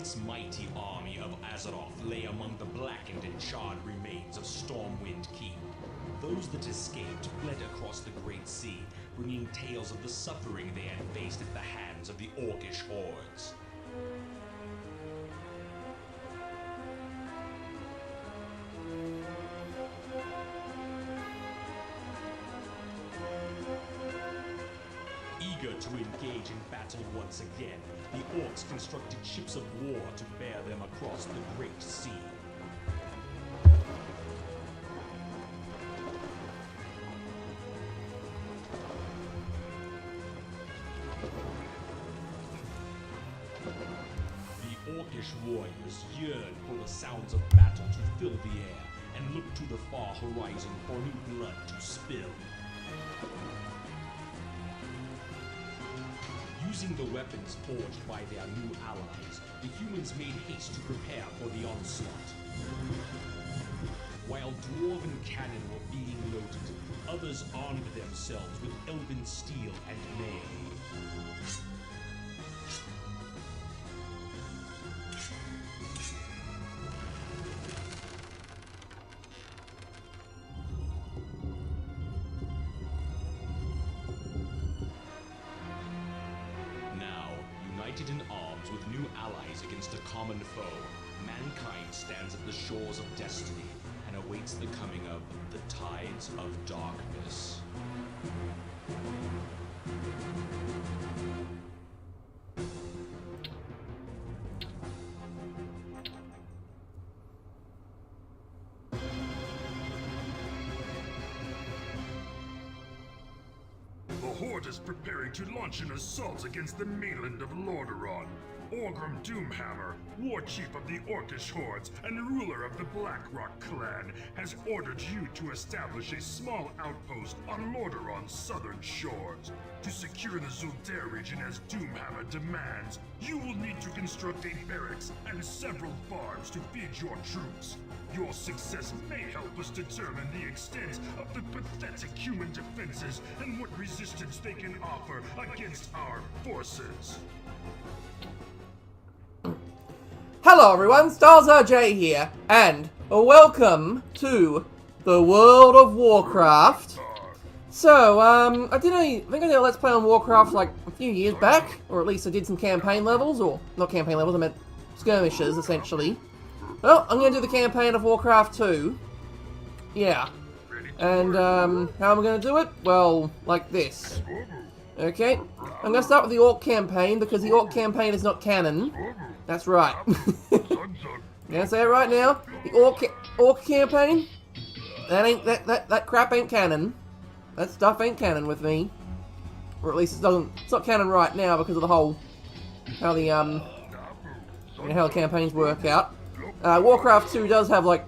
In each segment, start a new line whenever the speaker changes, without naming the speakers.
once mighty army of Azeroth lay among the blackened and charred remains of Stormwind Keep. Those that escaped fled across the Great Sea, bringing tales of the suffering they had faced at the hands of the Orcish hordes. Eager to engage in battle once again, the Orcs constructed ships of war to bear them across the Great Sea. The Orcish warriors yearned for the sounds of battle to fill the air, and looked to the far horizon for new blood to spill. Using the weapons forged by their new allies, the humans made haste to prepare for the onslaught. While dwarven cannon were being loaded, others armed themselves with elven steel and mail. United in arms with new allies against a common foe, mankind stands at the shores of destiny and awaits the coming of the tides of darkness.
The Horde is preparing to launch an assault against the mainland of Lordaeron. Orgrim Doomhammer, war chief of the Orcish hordes and ruler of the Blackrock clan, has ordered you to establish a small outpost on Lordaeron's southern shores. To secure the Zul'Dare region as Doomhammer demands, you will need to construct a barracks and several farms to feed your troops. Your success may help us determine the extent of the pathetic human defenses and what resistance they can offer against our forces.
Hello everyone, StarsRJ here, and welcome to the World of Warcraft. So, I think I did a Let's Play on Warcraft like a few years back, or at least I did some campaign levels, or not campaign levels, I meant skirmishes, essentially. Well, I'm going to do the campaign of Warcraft 2. Yeah. And, how am I going to do it? Well, like this. Okay, I'm going to start with the Orc Campaign, because the Orc Campaign is not canon. That's right. I'm going to say it right now. The Orc Campaign, that crap ain't canon. That stuff ain't canon with me. Or at least it's not canon right now because of the whole, how the campaigns work out. Warcraft 2 does have, like,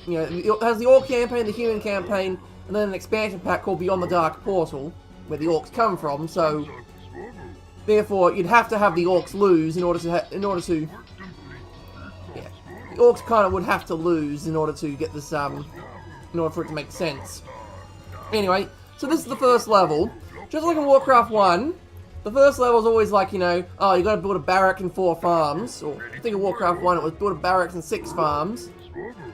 it has the Orc Campaign, the Human Campaign, and then an expansion pack called Beyond the Dark Portal, where the Orcs come from, so therefore you'd have to have the Orcs lose in order to the Orcs kind of would have to lose in order to get this, in order for it to make sense. Anyway, so this is the first level. Just like in Warcraft 1, the first level is always like, oh, you gotta build a barrack and 4 farms, or I think in Warcraft 1 it was build a barracks and 6 farms.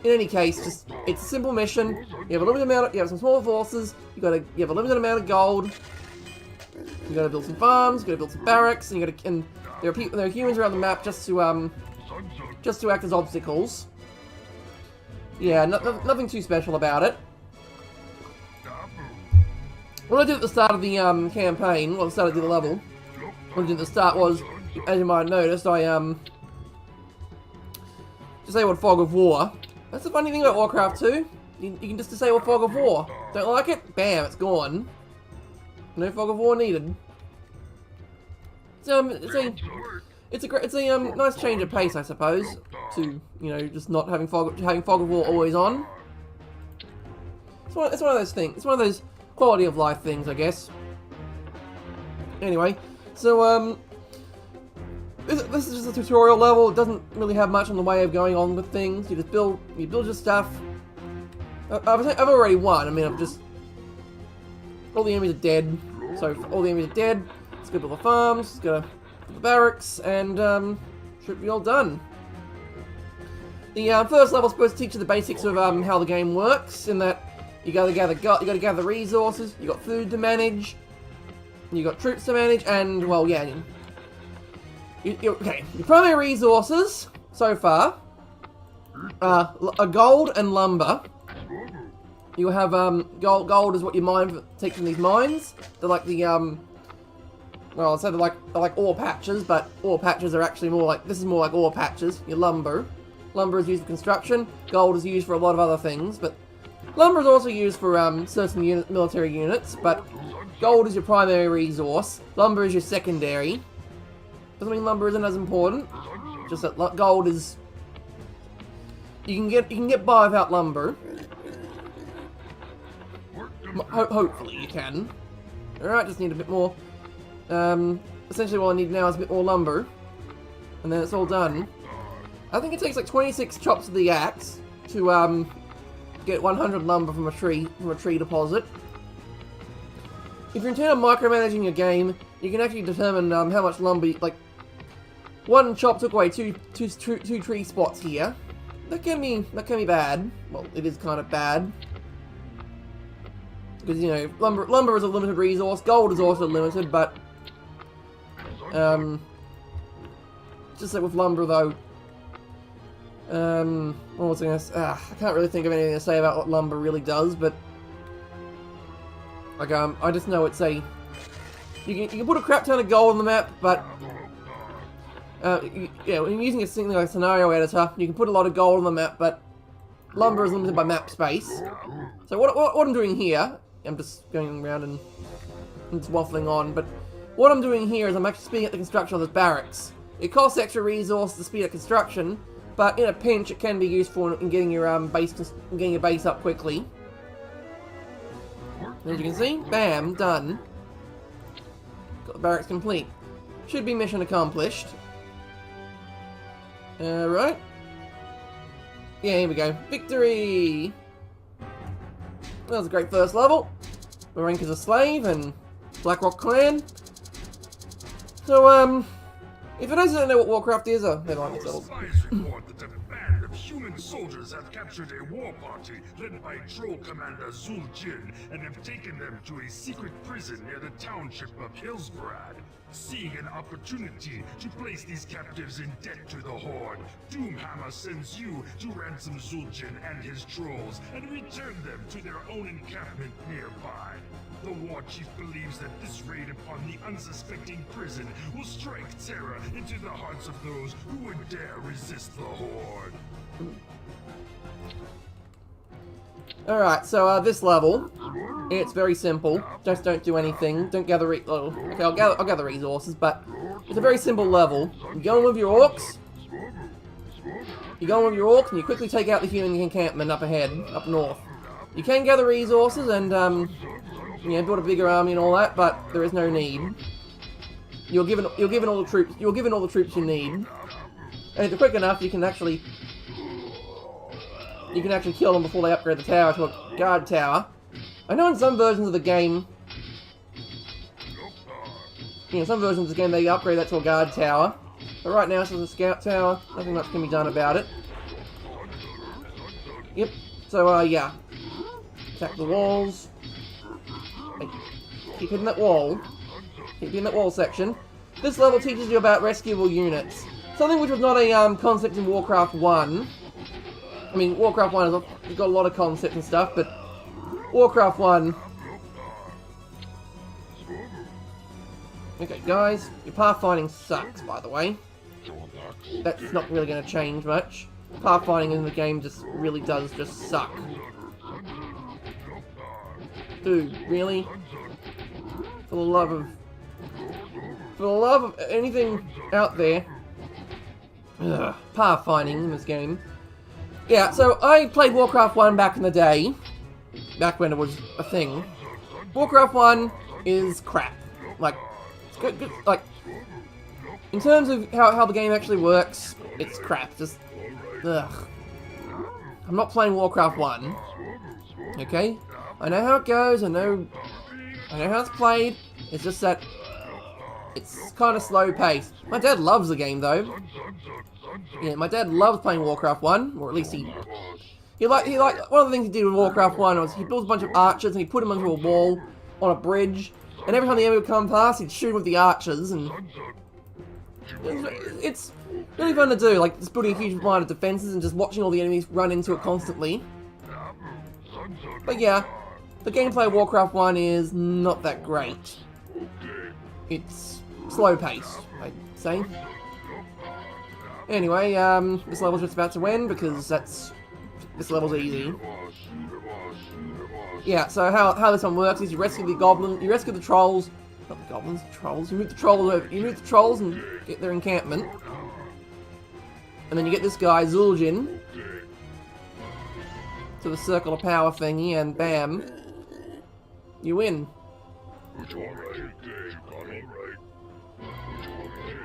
In any case, it's a simple mission. You have a limited amount. You have some small forces. You have a limited amount of gold. You gotta build some farms. You gotta build some barracks, and there are humans around the map just to act as obstacles. Yeah, nothing too special about it. What I did at the start of the campaign, well, the start of the level, what I did at the start was, as you might have noticed, I disabled Fog of War. That's the funny thing about Warcraft 2. You can just disable Fog of War. Don't like it? Bam, it's gone. No Fog of War needed. It's a nice change of pace, I suppose, to just not having Fog of War always on. It's one of those things. It's one of those quality of life things, I guess. Anyway, so this is just a tutorial level. It doesn't really have much in the way of going on with things. You just build your stuff. I've already won. I mean, all the enemies are dead. So if all the enemies are dead, let's go build the farms, let's go build the barracks, and should be all done. The first level is supposed to teach you the basics of how the game works, in that you gotta gather resources, you got food to manage, you got troops to manage, and well, yeah. Okay, your primary resources so far are gold and lumber. You have gold is what you mine for taking these mines. They're like the well, I'd say they're like ore patches, but ore patches are actually more like, this is more like ore patches. Your lumber. Lumber is used for construction. Gold is used for a lot of other things, but lumber is also used for certain military units. But gold is your primary resource. Lumber is your secondary. Doesn't mean lumber isn't as important. Just that gold is, you can get by without lumber. Hopefully you can. Alright, just need a bit more. Essentially what I need now is a bit more lumber. And then it's all done. I think it takes like 26 chops of the axe to get 100 lumber from a tree deposit. If you're intent on micromanaging your game, you can actually determine how much lumber, like, one chop took away two tree spots here. That can be bad. Well, it is kind of bad. Because, you know, lumber is a limited resource, gold is also limited, but just like with lumber though, what was I gonna say? I can't really think of anything to say about what lumber really does, but like I just know it's a, you can put a crap ton of gold on the map, but yeah, when using something like a scenario editor, you can put a lot of gold on the map, but lumber is limited by map space. So what I'm doing here, I'm just going around and just waffling on, but what I'm doing here is I'm actually speeding up the construction of this barracks. It costs extra resources to speed up construction, but in a pinch it can be useful in getting your base up quickly. As you can see, bam, done. Got the barracks complete. Should be mission accomplished. Right. Yeah, here we go. Victory! That was a great first level. My rank is a slave and Blackrock clan. So, if you guys don't know what Warcraft is, never mind,
Our spies report that a band of human soldiers have captured a war party led by Troll Commander Zul'jin and have taken them to a secret prison near the township of Hillsbrad. Seeing an opportunity to place these captives in debt to the Horde, Doomhammer sends you to ransom Zul'jin and his trolls and return them to their own encampment nearby. The war chief believes that this raid upon the unsuspecting prison will strike terror into the hearts of those who would dare resist the Horde.
Alright, so this level, it's very simple. Just don't do anything. Don't gather okay, I'll gather resources, but it's a very simple level. You go in with your orcs. You go in with your orcs and you quickly take out the human encampment up ahead, up north. You can gather resources and you know, build a bigger army and all that, but there is no need. You're given all the troops you need. And if you're quick enough, you can actually kill them before they upgrade the tower to a guard tower. I know in some versions of the game, they upgrade that to a guard tower. But right now, it's just a scout tower. Nothing much can be done about it. Yep. So, yeah. Attack the walls. Keep hitting that wall. Keep hitting that wall section. This level teaches you about rescuable units. Something which was not a concept in Warcraft 1. I mean, Warcraft 1 has got a lot of concepts and stuff, but Warcraft 1... Okay, guys, your pathfinding sucks, by the way. That's not really going to change much. Pathfinding in the game just really does just suck. Dude, really? For the love of anything out there. Ugh, pathfinding in this game. Yeah, so I played Warcraft 1 back in the day. Back when it was a thing. Warcraft 1 is crap. Like, good, like, in terms of how the game actually works, it's crap. Just, ugh. I'm not playing Warcraft 1. Okay? I know how it goes, I know how it's played. It's just that It's kind of slow paced. My dad loves the game though. Yeah, my dad loves playing Warcraft 1, or at least he like one of the things he did with Warcraft 1 was he built a bunch of archers and he put them onto a wall on a bridge, and every time the enemy would come past, he'd shoot with the archers, and it's really fun to do, like just building a huge line of defenses and just watching all the enemies run into it constantly. But yeah, the gameplay of Warcraft 1 is not that great. It's slow paced, I'd say. Anyway, this level's just about to end because this level's easy. Yeah, so how this one works is you rescue the goblin, you rescue the trolls, not the goblins, the trolls. You move the trolls over, you move the trolls and get their encampment, and then you get this guy Zul'jin to the circle of power thingy, and bam, you win.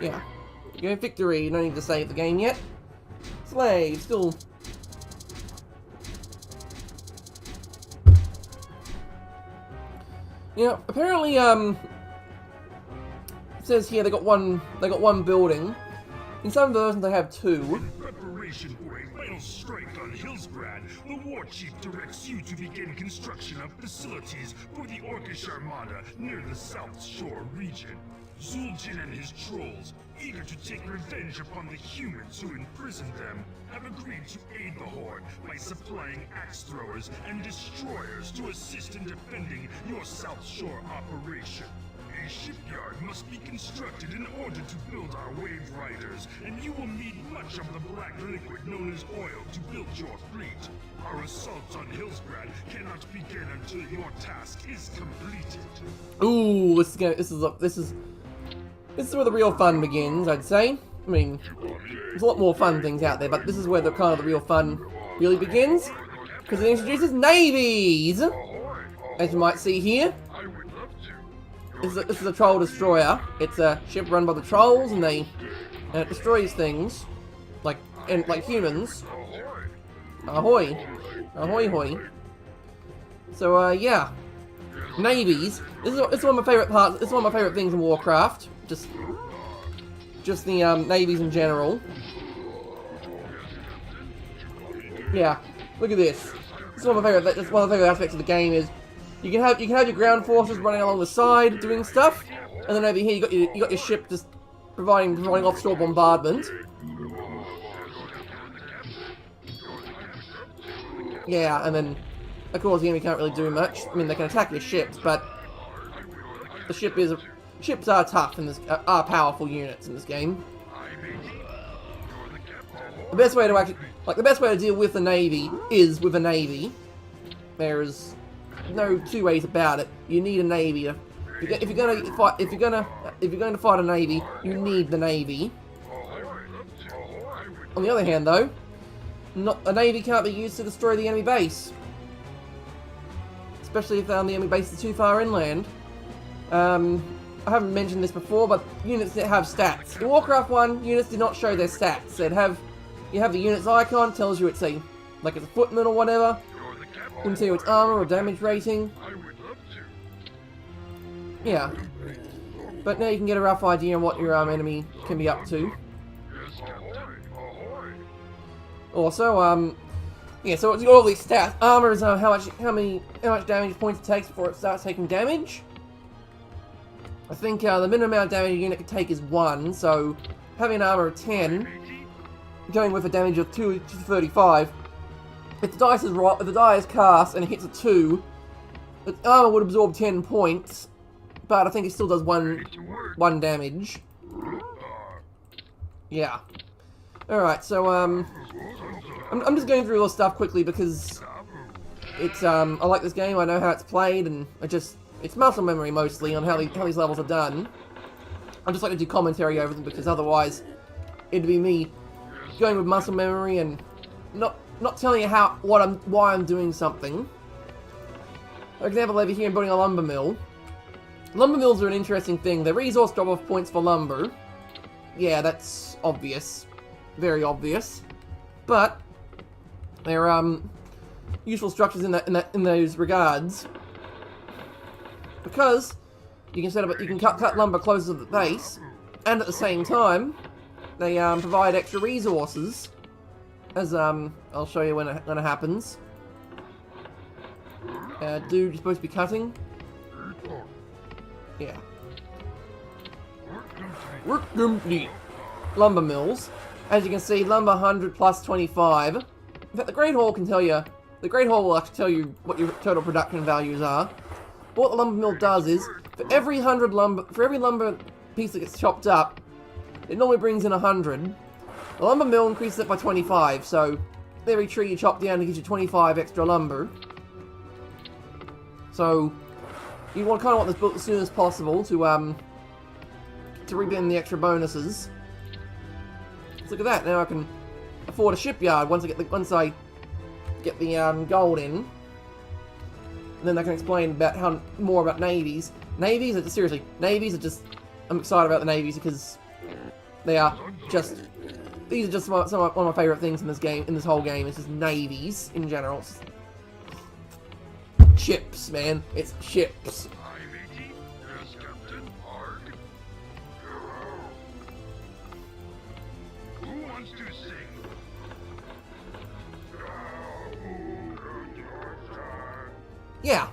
Yeah. You go victory, you don't need to save the game yet. Slave, still. Yeah, apparently, it says here they got one building. In some versions they have two.
In preparation for a final strike on Hillsbrad, the War Chief directs you to begin construction of facilities for the Orcish Armada near the South Shore region. Zul'jin and his trolls, eager to take revenge upon the humans who imprisoned them, have agreed to aid the Horde by supplying axe throwers and destroyers to assist in defending your South Shore operation. A shipyard must be constructed in order to build our wave riders, and you will need much of the black liquid known as oil to build your fleet. Our assault on Hillsbrad cannot begin until your task is completed.
Ooh, this is where the real fun begins, I'd say. I mean, there's a lot more fun things out there, but this is where the kind of the real fun really begins, because it introduces navies, as you might see here. This is a troll destroyer. It's a ship run by the trolls, and it destroys things like humans. Ahoy, ahoy, hoy. So yeah, navies. This is one of my favorite parts. It's one of my favorite things in Warcraft. Just the navies in general. Yeah, look at this. This is one of my favorite. That's one of the favorite aspects of the game is you can have your ground forces running along the side doing stuff, and then over here you got your ship just providing offshore bombardment. Yeah, and then of course the enemy can't really do much. I mean, they can attack your ships, but the ships are tough and are powerful units in this game. The best way to deal with the navy is with a navy. There is no two ways about it. You need a navy. If you're going to fight a navy, you need the navy. On the other hand, though, a navy can't be used to destroy the enemy base, especially if the enemy base is too far inland. I haven't mentioned this before, but units that have stats. In Warcraft 1, units did not show their stats. You have the unit's icon, tells you it's a footman or whatever. Wouldn't tell you its armor or damage rating. Yeah. But now you can get a rough idea on what your enemy can be up to. Also, yeah, so it's got all these stats. Armor is how much damage points it takes before it starts taking damage. I think the minimum amount of damage a unit can take is 1, so having an armor of 10, going with a damage of 2 to 35, if the die is cast and it hits a 2, the armor would absorb 10 points, but I think it still does 1 damage. Yeah. Alright, so I'm just going through all this stuff quickly because it's I like this game, I know how it's played, and it's muscle memory mostly on how these levels are done. I just like to do commentary over them because otherwise it'd be me going with muscle memory and not telling you why I'm doing something. For example, over here I'm building a lumber mill. Lumber mills are an interesting thing. They're resource drop-off points for lumber. Yeah, that's obvious. Very obvious. But they're useful structures in those regards. Because you can set up, you can cut lumber closer to the base, and at the same time, they provide extra resources. As I'll show you when it happens. Dude, you're supposed to be cutting. Yeah. Work complete. Lumber mills. As you can see, lumber 100 plus 25. In fact, the Great Hall can tell you. The Great Hall will actually tell you what your total production values are. But what the lumber mill does is, for every lumber piece that gets chopped up, it normally brings in 100. The lumber mill increases it by 25. So every tree you chop down, it gives you 25 extra lumber. So you kind of want this built as soon as possible to reap in the extra bonuses. So look at that. Now I can afford a shipyard once I get the gold in. And then I can explain about more about navies. Navies are just I'm excited about the navies because they are just these are just one of my favorite things in this game, in this whole game. It's just navies in general. It's ships, man. It's ships. Yeah.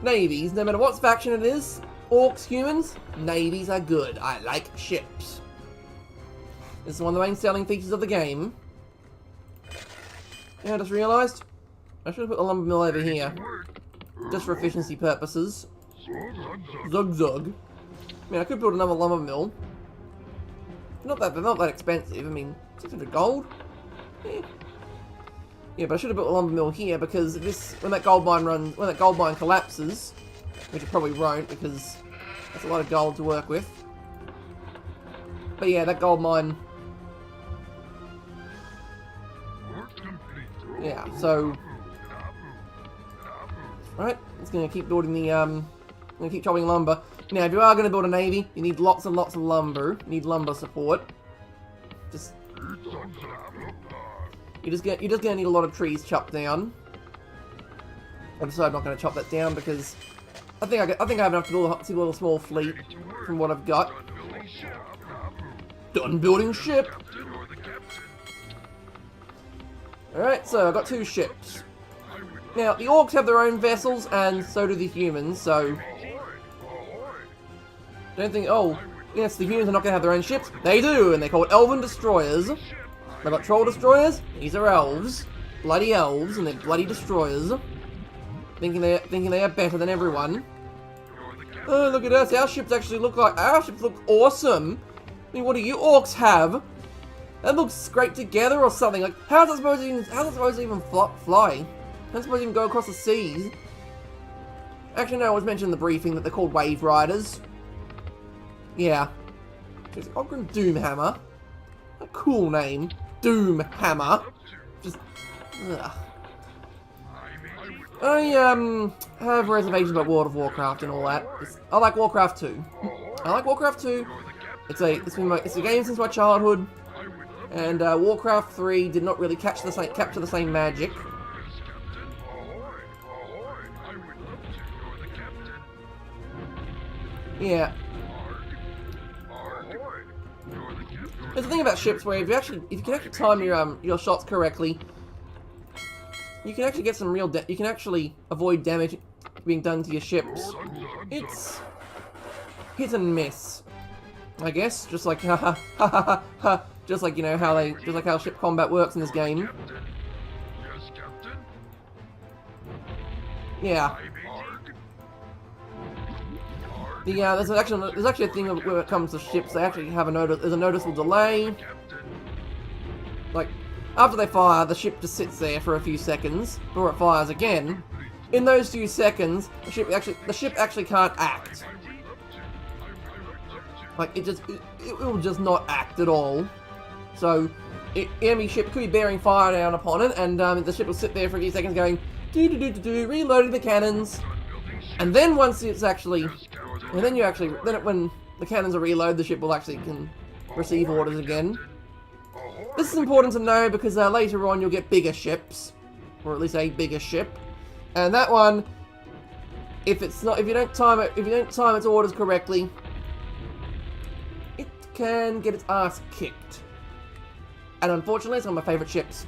Navies, no matter what faction it is, orcs, humans, navies are good. I like ships. This is one of the main selling features of the game. Yeah, I just realised I should have put the lumber mill over here. Just for efficiency purposes. Zug zug. I mean, I could build another lumber mill. Not that expensive. I mean, 600 gold? Yeah, but I should have built a lumber mill here because when that gold mine collapses, which it probably won't because that's a lot of gold to work with. But yeah, that gold mine. Yeah, so right, it's gonna keep building the gonna keep chopping lumber. Now, if you are gonna build a navy, you need lots and lots of lumber. You need lumber support. You're just gonna need a lot of trees chopped down. I decided I'm not gonna chop that down because I think I have enough to build a small fleet from what I've got. Done building ship. Alright, so I've got 2 ships. Now, the orcs have their own vessels, and so do the humans, so don't think, oh, yes, the humans are not going to have their own ships. They do, and they're called Elven Destroyers. They've got Troll Destroyers. These are elves. Bloody elves, and they're bloody destroyers. Thinking they are better than everyone. Oh, look at us. Our ships look awesome. I mean, what do you orcs have? That looks great together or something. Like, how's it supposed to even fly? How's it supposed to even go across the seas? Actually, no, it was mentioned in the briefing that they're called Wave Riders. Yeah. It's Orc and Doomhammer. A cool name. Doomhammer. Just, ugh. I have reservations about World of Warcraft and all that. I like Warcraft 2. I like Warcraft 2. It's a game since my childhood, and Warcraft 3 did not really capture the same magic. Yeah. There's the thing about ships where if you can actually time your shots correctly, you can actually get some real you can actually avoid damage being done to your ships. It's hit and miss, I guess. Just like just like how ship combat works in this game. Yeah. There's actually a thing when it comes to ships. They actually have there's a noticeable delay. Like, after they fire, the ship just sits there for a few seconds before it fires again. In those few seconds, the ship actually can't act. Like, it will just not act at all. So, enemy ship could be bearing fire down upon it, and the ship will sit there for a few seconds going reloading the cannons, and then once it's actually, when the cannons are reloaded, the ship will actually can receive orders again. This is important to know because later on you'll get bigger ships, or at least a bigger ship, and that one, if you don't time its orders correctly, it can get its ass kicked. And unfortunately, it's one of my favourite ships.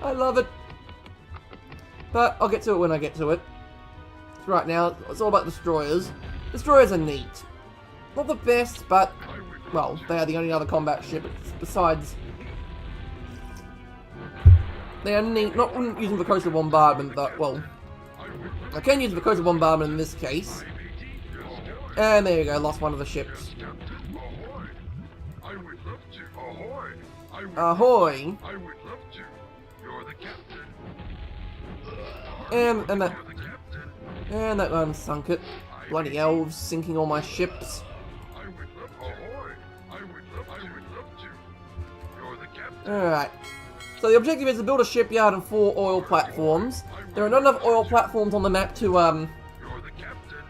I love it. But I'll get to it when I get to it. Right now, it's all about destroyers. Destroyers are neat. Not the best, but, well, they are the only other combat ship besides... They are neat, not using the coastal bombardment, but, well... I can use the coastal bombardment in this case. And there you go, lost one of the ships. Ahoy! And that one sunk it. Bloody elves sinking all my ships. Alright. So the objective is to build a shipyard and 4 oil platforms. There are not enough oil platforms on the map to,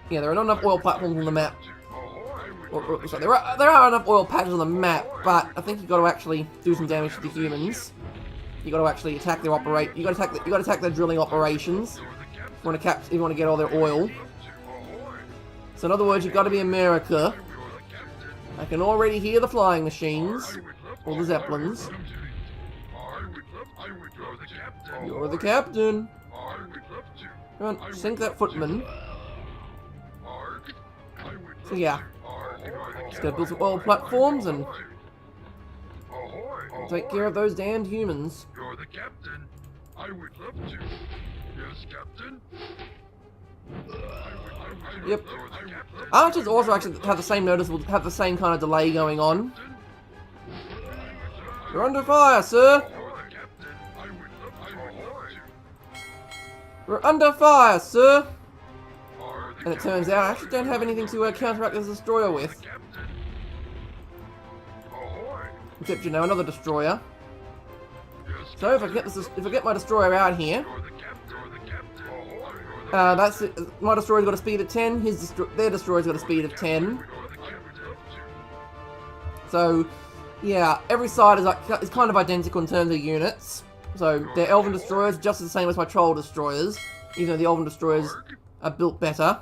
yeah, there are not enough oil platforms on the map. So there are enough oil patches on the map, but I think you got to actually do some damage to the humans. You got to actually attack their you got to attack their drilling operations. If you want to get all their oil. So in other words, you've got to be America. I can already hear the flying machines, or the zeppelins. You're the captain. Come on, sink that footman. So yeah, just gotta build some oil platforms and take care of those damned humans.
You're the captain. I would love to. Yes, captain.
Yep. Archers also actually have the same have the same kind of delay going on. You're under fire, sir. We're under fire, sir. And it turns out I actually don't have anything to counteract this destroyer with. Except, you know, another destroyer. So if I get my destroyer out here, that's it. My destroyer's got a speed of 10. Their destroyer's got a speed of 10. So, yeah, every side is kind of identical in terms of units. So their elven destroyers just the same as my troll destroyers, even though the elven destroyers are built better.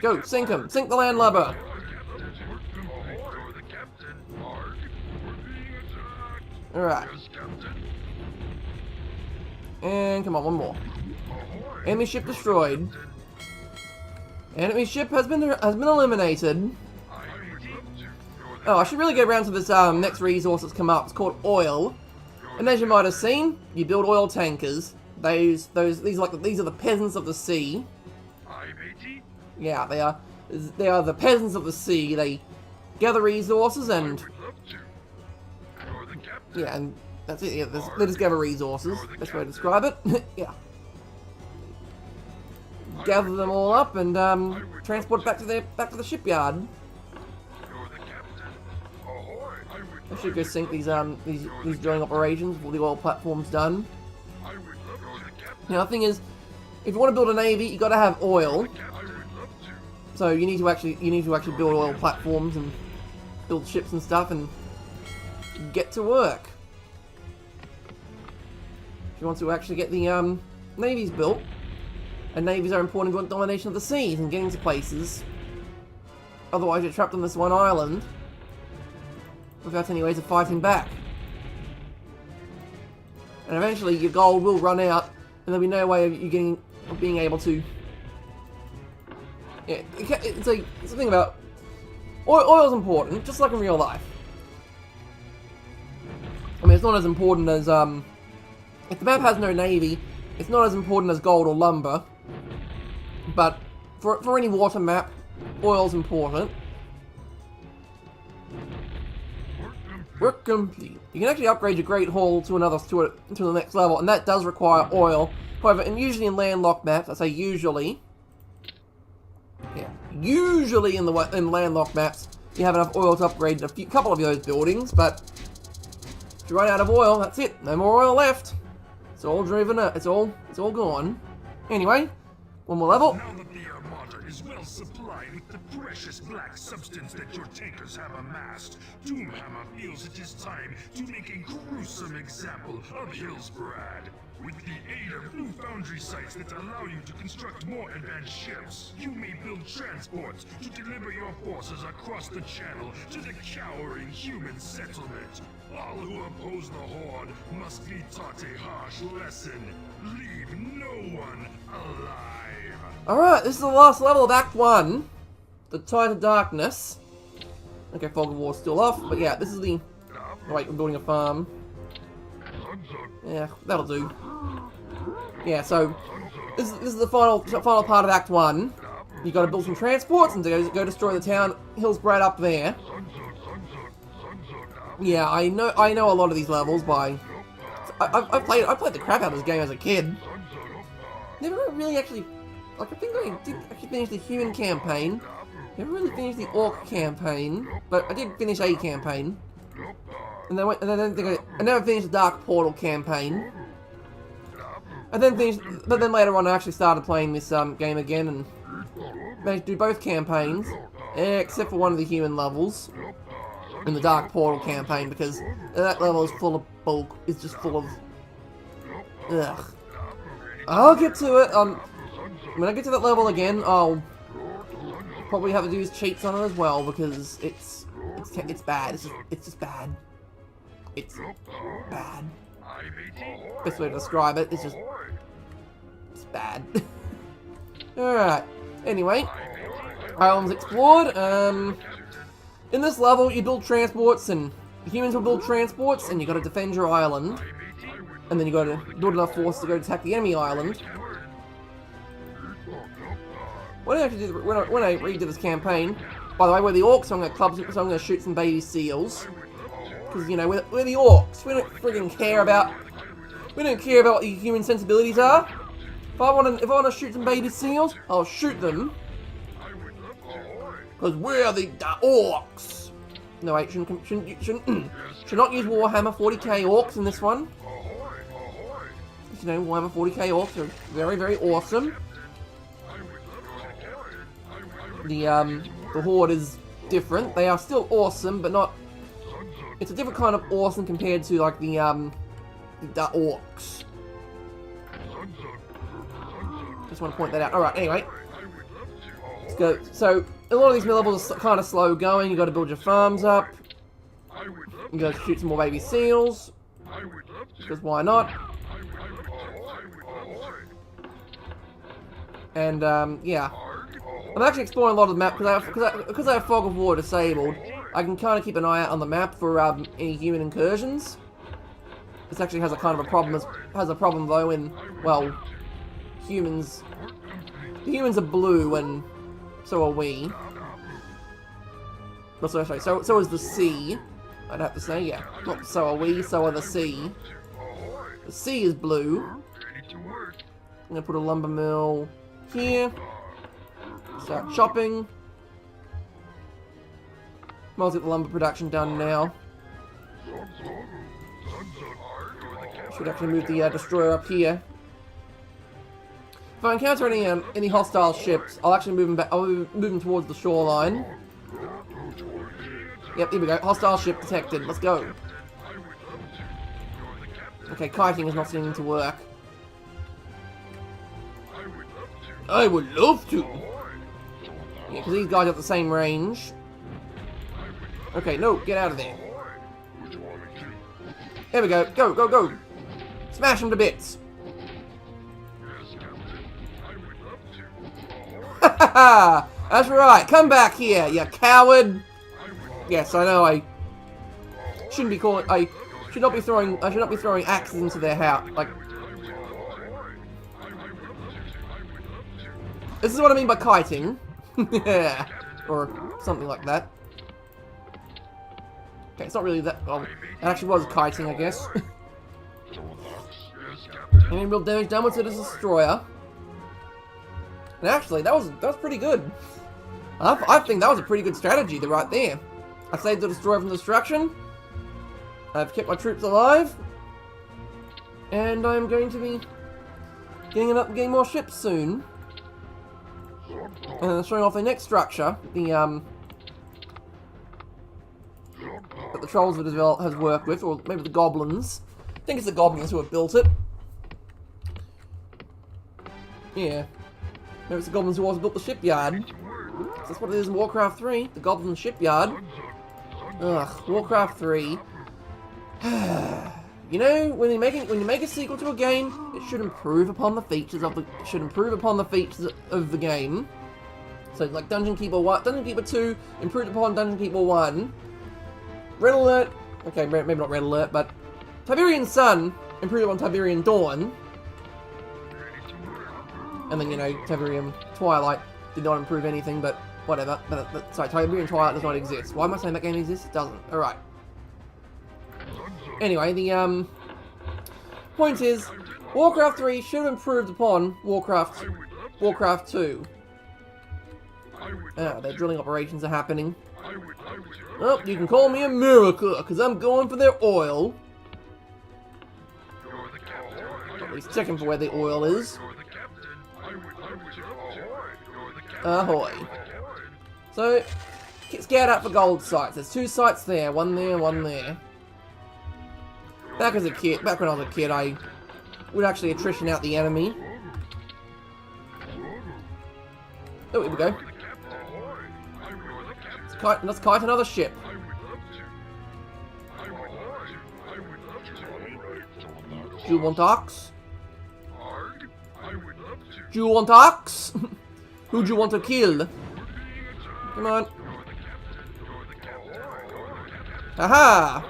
Go, sink them! Sink the landlubber! Alright. And come on, one more. Enemy ship destroyed. Enemy ship has been eliminated. Oh, I should really get around to this next resource that's come up. It's called oil. And as you might have seen, you build oil tankers. These are the peasants of the sea. Yeah, they are the peasants of the sea. They gather resources and yeah, and that's it. Yeah, they just gather resources. Best way to describe it. Yeah. Gather them all up and transport it back to the shipyard. I should go sink these drilling operations before the oil platform's done. Now the thing is, if you want to build a navy, you got to have oil. So you need to actually build oil platforms and build ships and stuff and get to work. If you want to actually get the navies built, and navies are important to domination of the seas and getting to places. Otherwise, you're trapped on this one island without any ways of fighting back. And eventually your gold will run out and there'll be no way of you being able to... Yeah, it's the thing about... Oil's important, just like in real life. I mean, it's not as important as... If the map has no navy, it's not as important as gold or lumber. But for any water map, oil's important. Work complete. You can actually upgrade your Great Hall to the next level, and that does require oil. However, and usually in landlocked maps, I say usually. Yeah, usually in landlocked maps, you have enough oil to upgrade a couple of those buildings. But if you run out of oil, that's it. No more oil left. It's all driven up. It's all gone. Anyway, One more level.
Now that the Armada is well supplied with the precious black substance that your tankers have amassed, Doomhammer feels it is time to make a gruesome example of Hillsbrad. With the aid of new foundry sites that allow you to construct more advanced ships, you may build transports to deliver your forces across the channel to the cowering human settlement. All who oppose the Horde must be taught a harsh lesson. Leave no one alive.
Alright, this is the last level of Act 1. The Tide of Darkness. Okay, Fog of War's still off, but yeah, this is the... Oh, wait, we're building a farm. Yeah, that'll do. Yeah, so... This is the final part of Act 1. You gotta build some transports and go destroy the town Hillsbrad up there. Yeah, I know a lot of these levels by... I played the crap out of this game as a kid. Never really actually... Like, I think I did actually finish the Human Campaign. Never really finished the Orc Campaign, but I did finish a campaign. And then I never finished the Dark Portal Campaign. And then later on I actually started playing this game again and managed to do both campaigns, except for one of the human levels in the Dark Portal Campaign, because that level is full of bulk. It's just full of... Ugh. I'll get to it. When I get to that level again, I'll probably have to do cheats on it as well, because it's bad. It's just bad. It's bad. Best way to describe it is just... It's bad. Alright. Anyway. Islands explored. In this level, you build transports, and humans will build transports, and you gotta defend your island. And then you gotta build enough force to go attack the enemy island. When I redid this campaign, by the way, we're the Orcs, so I'm gonna shoot some baby seals. Because, you know, we're the Orcs. We don't friggin' care about... We don't care about what your human sensibilities are. If I want to shoot some baby seals, I'll shoot them. Because we're the Orcs. No, wait, should not use Warhammer 40k Orcs in this one. You know, Warhammer 40k Orcs are very, very awesome. The Horde is different. They are still awesome, but not... It's a different kind of awesome compared to, like, the Orcs. Just want to point that out. Alright, anyway. Let's go. So, a lot of these levels are kind of slow going. You got to build your farms up. You got to shoot some more baby seals. Because why not? And, yeah. I'm actually exploring a lot of the map because I have Fog of War disabled. I can kind of keep an eye out on the map for any human incursions. This actually has a kind of a problem. Has a problem though in, well, humans. The humans are blue and so are we. Well, sorry, so is the sea. I'd have to say, yeah. Not so are we, so are the sea. The sea is blue. I'm gonna put a lumber mill here. Start chopping. Might as well get the lumber production done now. Should actually move the destroyer up here. If I encounter any hostile ships, I'll actually move them back. I'll move them towards the shoreline. Yep, here we go. Hostile ship detected. Let's go. Okay, kiting is not seeming to work. I would love to. Yeah, because these guys have the same range. Okay, no, get out of there. Here we go. Go, go, go. Smash them to bits. Ha ha ha! That's right. Come back here, you coward. Yes, I know. I shouldn't be calling. I should not be throwing axes into their house. Like, this is what I mean by kiting. Yeah, or something like that. Okay, it's not really that. Well, it actually was kiting, I guess. Any real damage done with it as a destroyer. And actually, that was pretty good. I think that was a pretty good strategy right there. I saved the destroyer from destruction. I've kept my troops alive. And I'm going to be getting more ships soon. And showing off the next structure, that the trolls has worked with, or maybe the goblins. I think it's the goblins who have built it. Yeah. Maybe it's the goblins who also built the shipyard. That's what it is in Warcraft 3, the goblin shipyard. Ugh, Warcraft 3. You know, when you make a sequel to a game, it should improve upon the features of the game. So like Dungeon Keeper 1, Dungeon Keeper 2 improved upon Dungeon Keeper 1. Red Alert, okay, maybe not Red Alert, but Tiberian Sun improved upon Tiberian Dawn. And then, you know, Tiberian Twilight did not improve anything, but whatever. But sorry, Tiberian Twilight does not exist. Why am I saying that game exists? It doesn't. Alright. Anyway, the point is, Warcraft 3 should have improved upon Warcraft 2. Their drilling operations are happening. Well, you can call me America, because I'm going for their oil. At least checking for where the oil is. Ahoy. So, scout out for gold sites. There's 2 sites there. One there, one there. Back when I was a kid, I would actually attrition out the enemy. Oh, here we go. Let's kite another ship. Do you want ox? Do you want ox? Who do you want to kill? Come on. Haha!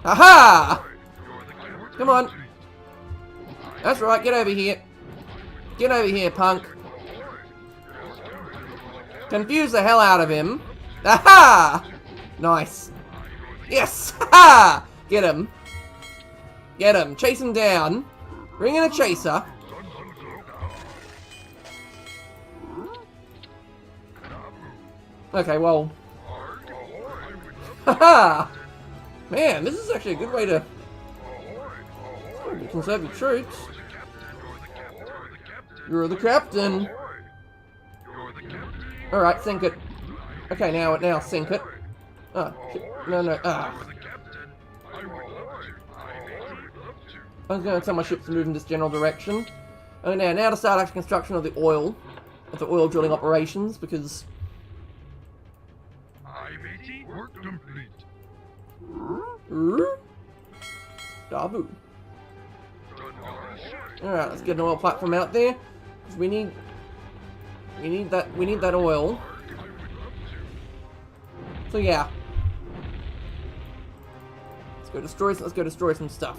Haha! Come on. That's right, get over here. Get over here, punk. Confuse the hell out of him. Aha! Nice. Yes! Ha! Get him. Get him. Chase him down. Bring in a chaser. Okay, well. Haha! Man, this is actually a good way to conserve your troops. You're the captain. Alright, sink it. Okay, now sink it. Oh, shit. No. Ah. I'm going to tell my ships to move in this general direction. And now to start actual construction of the oil drilling operations, because...
Work complete.
Dabu. Alright, let's get an oil platform out there. Because we need that oil. So yeah. Let's go destroy some stuff.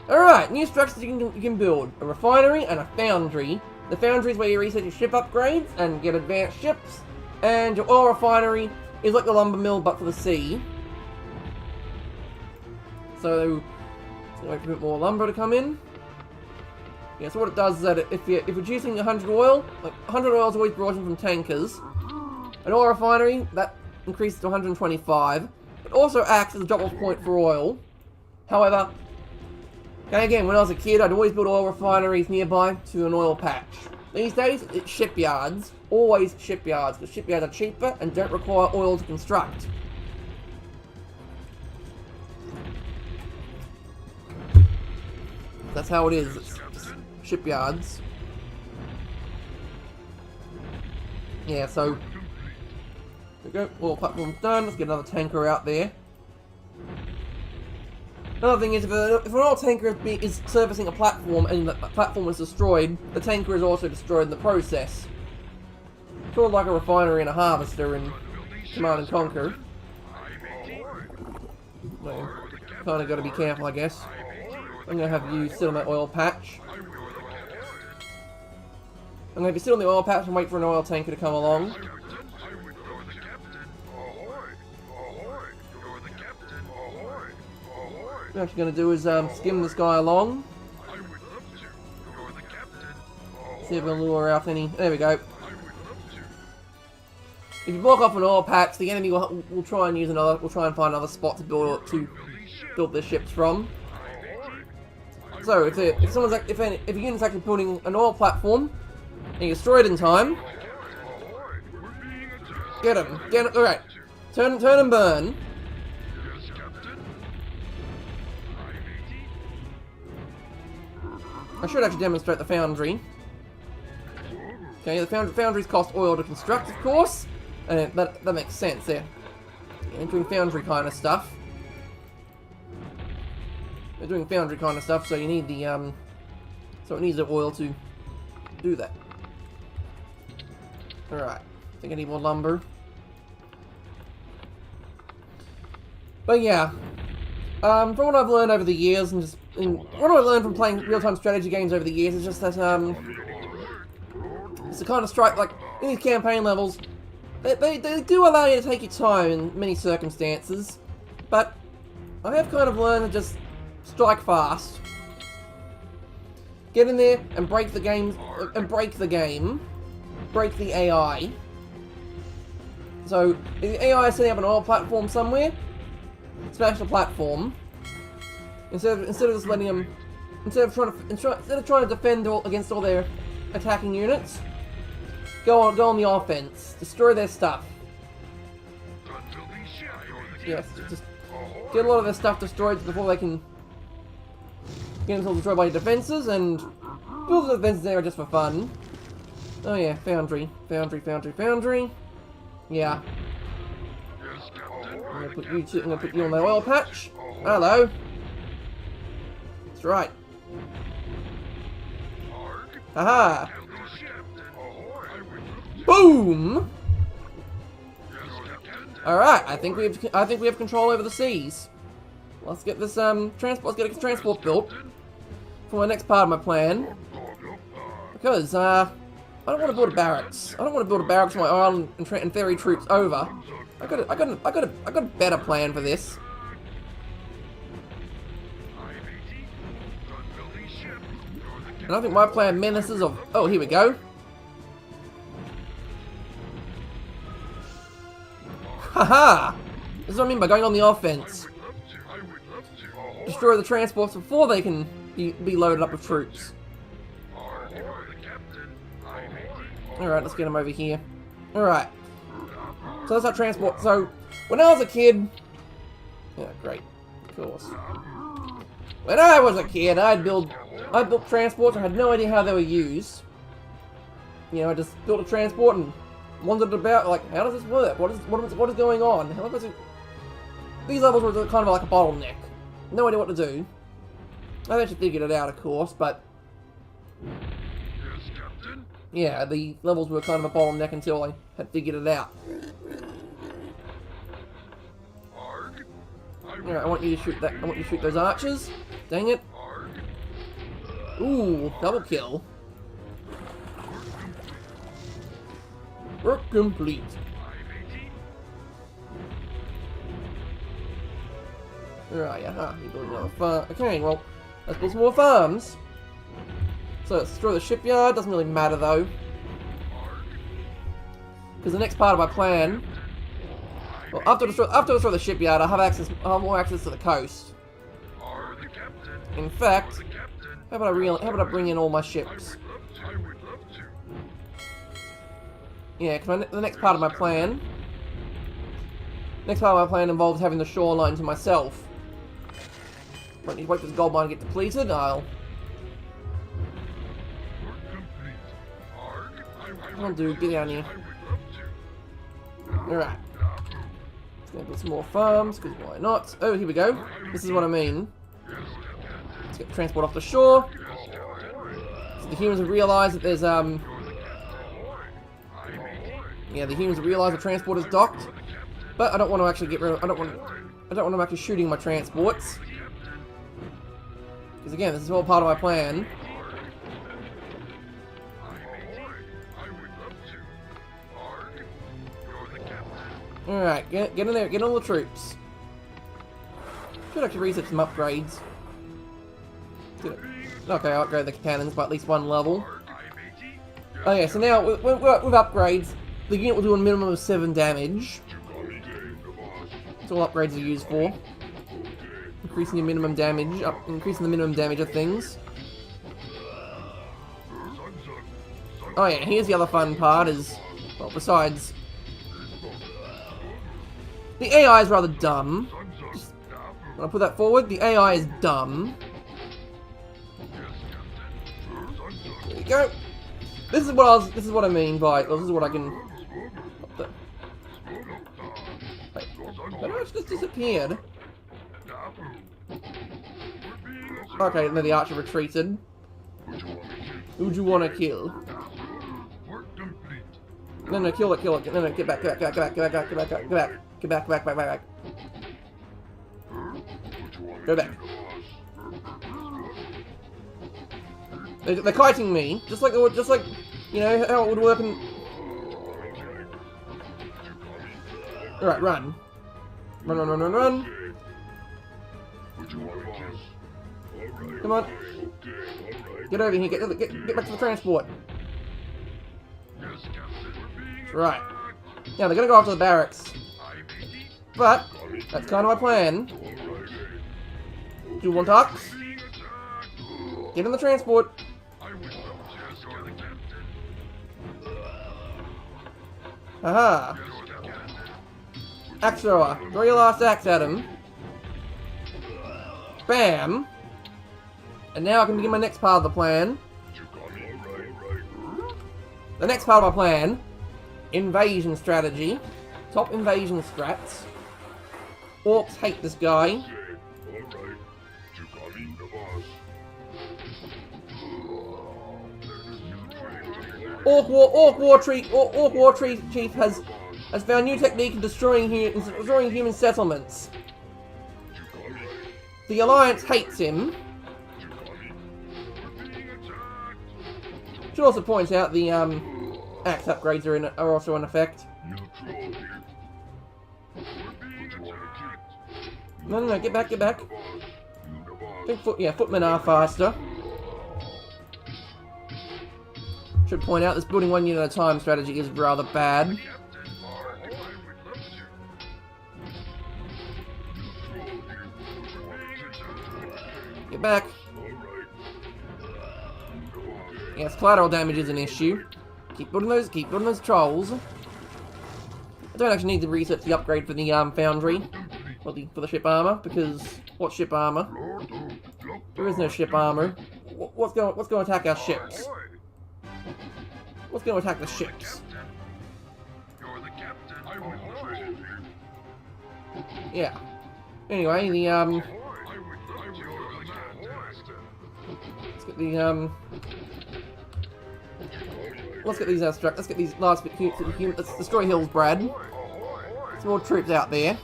Alright, new structures you can build. A refinery and a foundry. The foundry is where you research your ship upgrades and get advanced ships. And your oil refinery is like the lumber mill but for the sea. So wait for a bit more lumber to come in. Yeah, so what it does is that if you're producing 100 oil, like 100 oil is always brought in from tankers. An oil refinery, that increases to 125. It also acts as a drop-off point for oil. However, again, when I was a kid, I'd always build oil refineries nearby to an oil patch. These days, it's shipyards. Always shipyards, because shipyards are cheaper and don't require oil to construct. That's how it is. It's shipyards. Yeah, so... There we go. Oil platform's done. Let's get another tanker out there. Another thing is, if an oil tanker is servicing a platform and the platform is destroyed, the tanker is also destroyed in the process. Sort of like a refinery and a harvester in Command & Conquer. Well, kind of got to be careful, I guess. I'm going to have you sit on that oil patch. I'm going to sit on the oil patch and wait for an oil tanker to come along. What I'm actually going to do is skim this guy along. See if we can lure out any. There we go. If you block off an oil patch, the enemy will try and use another. Will try and find another spot to build their ships from. So if a unit's actually building an oil platform, He destroyed in time. Get him. Get him. Alright. Turn and burn. I should actually demonstrate the foundry. Okay, the foundries cost oil to construct, of course. And that makes sense there. They're doing foundry kind of stuff. They're doing foundry kind of stuff, so you need the, so it needs the oil to do that. Alright. I think I need more lumber. But yeah. From what I've learned over the years, and just what I've learned from playing real-time strategy games over the years is just that, it's the kind of strike, like, in these campaign levels, they do allow you to take your time in many circumstances, but I have kind of learned to just strike fast. Get in there and break the game, break the AI. So, if the AI is setting up an oil platform somewhere, smash the platform. Instead of just letting them, instead of trying to defend against all their attacking units, go on the offense, destroy their stuff. Yes, just get a lot of their stuff destroyed before they can get themselves destroyed by your defenses, and build the defenses there just for fun. Oh yeah, foundry. Yeah. I'm gonna put you on the oil patch. Hello. That's right. Haha. Boom. All right. I think we have control over the seas. Let's get this transport. Let's get a transport built for my next part of my plan. Because I don't want to build a barracks. I don't want to build a barracks on my island and ferry troops over. I got a better plan for this. And I think my plan menaces of... Oh, here we go. Haha! This is what I mean by going on the offense. Destroy the transports before they can be loaded up with troops. Alright, let's get them over here. Alright. So that's our transport. So, when I was a kid... Yeah, great. Of course. When I was a kid, I built transports. I had no idea how they were used. You know, I just built a transport and wandered about, like, how does this work? What is going on? How does it... These levels were kind of like a bottleneck. No idea what to do. I eventually figured it out, of course, but... Yeah, the levels were kind of a bottleneck until I had figured it out. Alright, I want you to shoot that. I want you to shoot those archers. Dang it. Ooh, double kill. Work complete. Alright, you build another farm. Okay, well, let's build some more farms. So let's destroy the shipyard. Doesn't really matter though, because the next part of my plan. Well, after destroy the shipyard, I'll have more access to the coast. In fact, how about I bring in all my ships? Yeah, because the next part of my plan. Next part of my plan involves having the shoreline to myself. Won't need to wait for this gold mine to get depleted. Come on, dude, get down here. Alright. Let's go build some more farms, because why not? Oh, here we go. This is what I mean. Let's get the transport off the shore. So the humans have realised that there's, yeah, the humans have realised the transport is docked. But I don't want to actually get rid of... I don't want them actually shooting my transports. Because again, this is all part of my plan. Alright, get in there, get all the troops. Should actually research some upgrades. Okay, I'll upgrade the cannons by at least one level. Oh yeah, so now with upgrades, the unit will do a minimum of 7 damage. That's all upgrades are used for. Increasing your minimum damage, increasing the minimum damage of things. Oh yeah, here's the other fun part is, well, besides... The AI is rather dumb. Just, when I put that forward, the AI is dumb. There you go. This is what I mean by, well, this is what I can... Wait, that arch just disappeared. Okay, and then the archer retreated. Who'd you want to kill? No, kill it. No, get back. Get back. Go back. They're kiting me, just like you know how it would work in. All right, run. Come on. Get over here. Get back to the transport. Right. Now they're gonna go after the barracks. But that's kind of my plan. Do you want talks? Get in the transport. Aha. Axe thrower. Throw your last axe at him. Bam. And now I can begin my next part of the plan. The next part of my plan. Invasion strategy. Top invasion strats. Orcs hate this guy. Orc War Chief has found new technique in destroying human settlements. The Alliance hates him. Should also point out the axe upgrades are also in effect. No, get back. I think footmen are faster. Should point out this building one unit at a time strategy is rather bad. Get back. Yes, collateral damage is an issue. Keep building those trolls. I don't actually need to research the upgrade for the foundry, or for the ship armor, because what ship armor? There is no ship armor. What's going to attack our ships? What's going to attack the ships? Yeah. Anyway, let's get these last bit humans. Let's destroy Hillsbrad. Some more troops out there.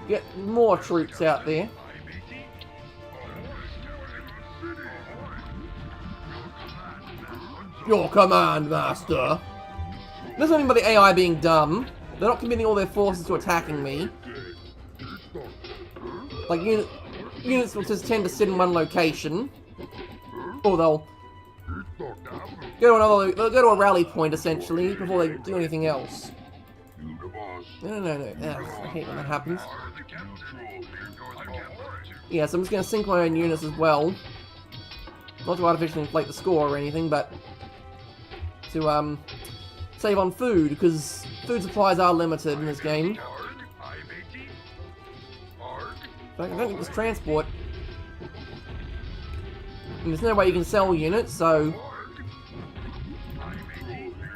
Get more troops out there. Your command, master. This is what I mean by the AI being dumb. They're not committing all their forces to attacking me. Like, units will just tend to sit in one location. Or they'll go to a rally point, essentially, before they do anything else. No. I hate when that happens. Yeah, so I'm just going to sink my own units as well. Not to artificially inflate the score or anything, but to save on food, because food supplies are limited in this game. I don't think there's transport. And there's no way you can sell units, so...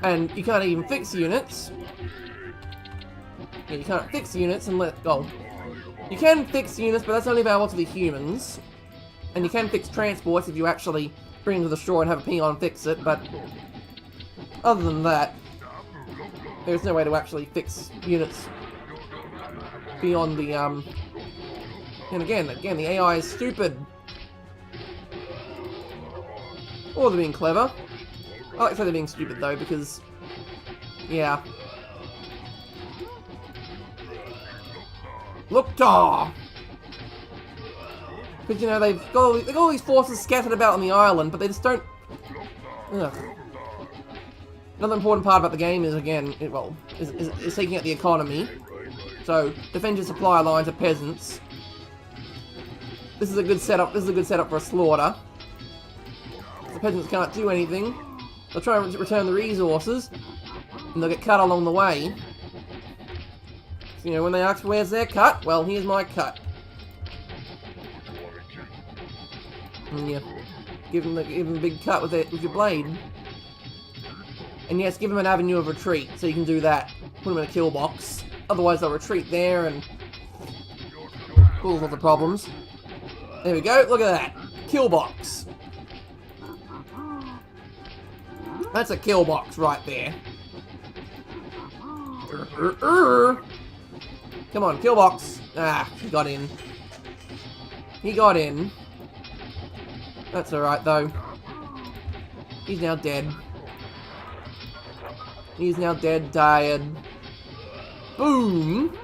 And you can't even fix units. Yeah, you can't fix units and let go. You can fix units, but that's only available to the humans. And you can fix transports if you actually bring them to the shore and have a peon fix it, but... Other than that, there's no way to actually fix units beyond the, And again, the AI is stupid. Or they're being clever. I like to say they're being stupid, though, because... Yeah. Look-taw! Because, you know, they've got all these forces scattered about on the island, but they just don't... Ugh. Another important part about the game is, again, is taking out the economy. So, defend your supply lines of peasants. This is a good setup for a slaughter. the peasants can't do anything. They'll try and return the resources, and they'll get cut along the way. So, you know, when they ask where's their cut, well, here's my cut. And yeah, give them a big cut with your blade. And yes, give them an avenue of retreat, so you can do that. Put them in a kill box. Otherwise, they'll retreat there and cause lots of problems. There we go. Look at that. Kill box. That's a kill box right there. Come on, kill box. Ah, he got in. He got in. That's alright, though. He's now dead. He's now dead, tired. Boom!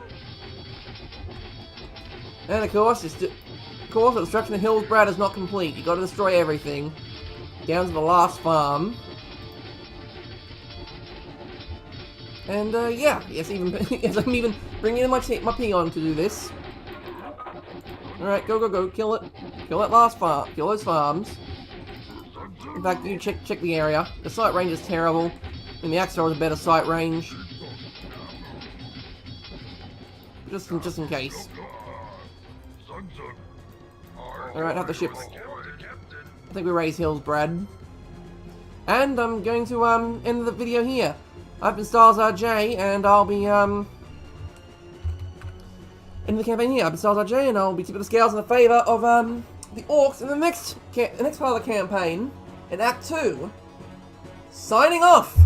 And of course, the destruction of Hillsbrad is not complete. You gotta destroy everything. Down to the last farm. And, yeah. Yes, yes, I'm even bringing in my peon to do this. Alright, go. Kill it. Kill that last farm. Kill those farms. In fact, you check the area. The sight range is terrible. And the Axe has a better sight range. Just in case. Alright, have the ships. I think we raise Hillsbrad. And I'm going to end the video here. I've been StarsRJ, and I'll be ending the campaign here. I've been StarsRJ, and I'll be tipping the scales in the favour of the Orcs in the next part of the campaign in Act 2. Signing off.